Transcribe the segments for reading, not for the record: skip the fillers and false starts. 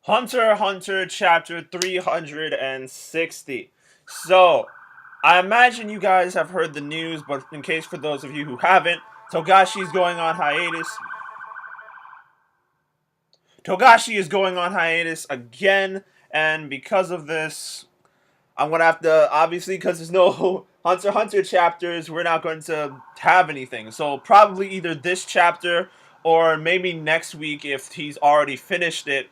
Hunter x Hunter chapter 360. So, I imagine you guys have heard the news, but in case for those of you who haven't, Togashi's going on hiatus. Togashi is going on hiatus again, and because of this, I'm gonna have to, obviously, because there's no Hunter x Hunter chapters, we're not going to have anything. So, probably either this chapter or maybe next week if he's already finished it.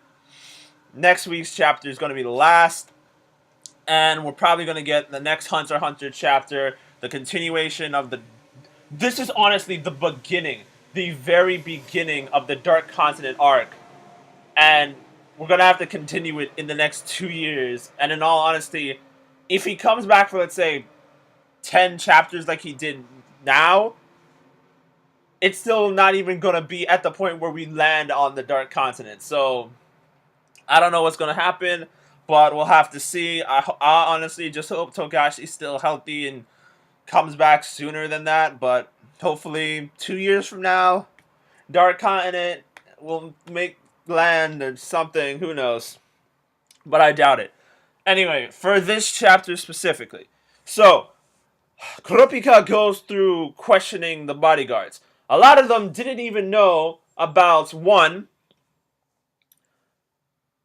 Next week's chapter is going to be the last, and we're probably going to get the next Hunter x Hunter chapter, the continuation of the. This is honestly the beginning, the very beginning of the Dark Continent arc, and we're going to have to continue it in the next 2 years. And in all honesty, if he comes back for, let's say, 10 chapters like he did now, it's still not even going to be at the point where we land on the Dark Continent. So, I don't know what's going to happen, but we'll have to see. I honestly just hope Togashi's still healthy and comes back sooner than that, but hopefully 2 years from now, Dark Continent will make land or something. Who knows? But I doubt it. Anyway, for this chapter specifically. So, Kurapika goes through questioning the bodyguards. A lot of them didn't even know about, one,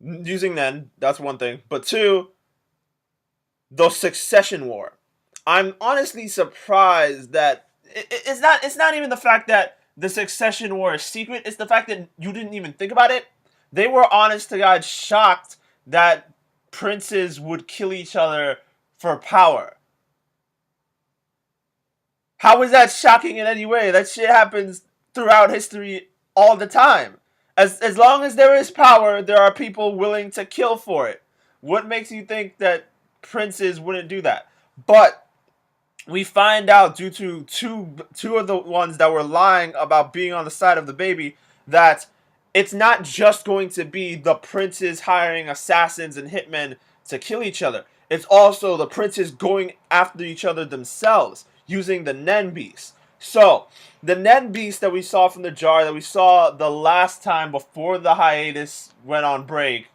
using Nen, that's one thing. But two, the succession war. I'm honestly surprised that it's not even the fact that the succession war is secret, it's the fact that you didn't even think about it. They were honest to God shocked that princes would kill each other for power. How is that shocking in any way? That shit happens throughout history all the time. As long as there is power, there are people willing to kill for it. What makes you think that princes wouldn't do that? But we find out due to two of the ones that were lying about being on the side of the baby that it's not just going to be the princes hiring assassins and hitmen to kill each other. It's also the princes going after each other themselves using the Nen Beast. So, the Nen Beast that we saw from the jar, that we saw the last time before the hiatus went on break,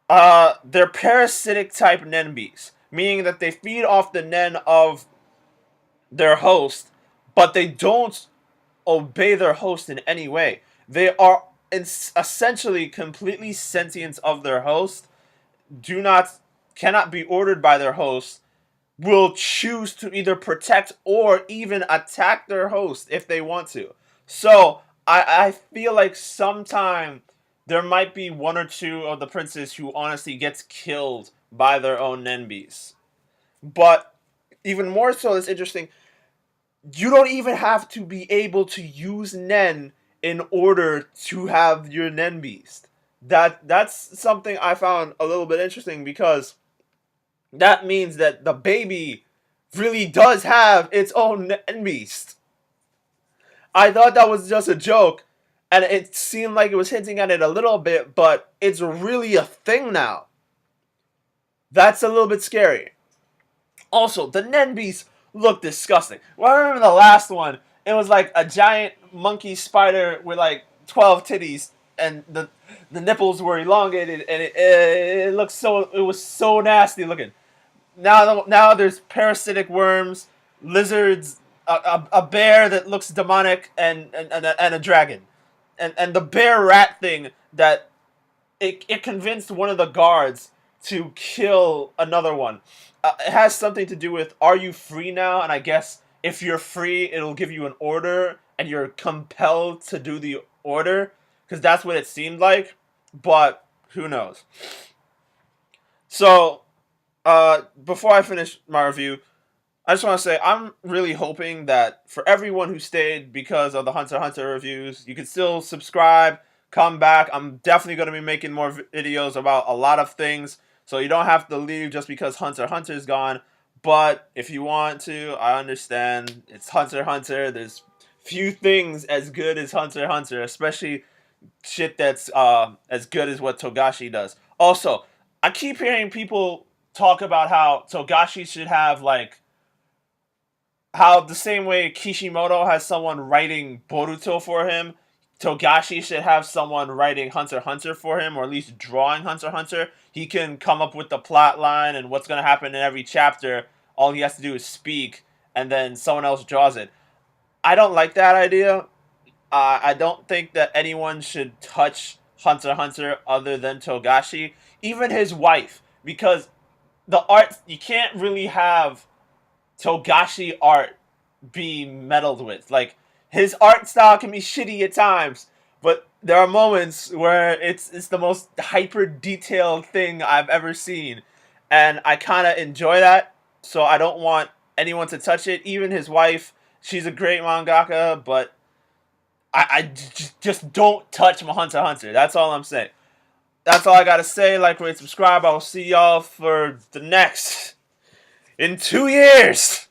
they're parasitic type Nen Beasts, meaning that they feed off the Nen of their host, but they don't obey their host in any way. They are essentially completely sentient of their host, cannot be ordered by their host, will choose to either protect or even attack their host if they want to. So, I feel like sometime there might be one or two of the princes who honestly gets killed by their own Nen Beasts. But even more so, it's interesting, you don't even have to be able to use Nen in order to have your Nen Beast. That's something I found a little bit interesting, because that means that the baby really does have its own Nen Beast. I thought that was just a joke, and it seemed like it was hinting at it a little bit, but it's really a thing now. That's a little bit scary. Also, the Nen Beast looked disgusting. Well, I remember the last one. It was like a giant monkey spider with like 12 titties, and the nipples were elongated, and it looked so, it was so nasty looking. Now there's parasitic worms, lizards, a bear that looks demonic, and a dragon, and the bear rat thing that it convinced one of the guards to kill another one. It has something to do with, are you free now? And I guess if you're free, it'll give you an order, and you're compelled to do the order, because that's what it seemed like. But who knows? So, before I finish my review, I just want to say I'm really hoping that for everyone who stayed because of the Hunter x Hunter reviews, you can still subscribe, come back. I'm definitely going to be making more videos about a lot of things, so you don't have to leave just because Hunter x Hunter is gone. But if you want to, I understand. It's Hunter x Hunter. There's few things as good as Hunter x Hunter, especially shit that's as good as what Togashi does. Also, I keep hearing people talk about how Togashi should have, like, how the same way Kishimoto has someone writing Boruto for him, Togashi should have someone writing Hunter x Hunter for him, or at least drawing Hunter x Hunter. He can come up with the plot line and what's going to happen in every chapter. All he has to do is speak, and then someone else draws it. I don't like that idea. I don't think that anyone should touch Hunter x Hunter other than Togashi, even his wife, because the art, you can't really have Togashi art be meddled with. Like, his art style can be shitty at times, but there are moments where it's the most hyper detailed thing I've ever seen, and I kind of enjoy that. So I don't want anyone to touch it. Even his wife, she's a great mangaka, but just don't touch my Hunter x Hunter. That's all I'm saying. That's all I gotta say. Like, rate, subscribe. I will see y'all for the next in 2 years.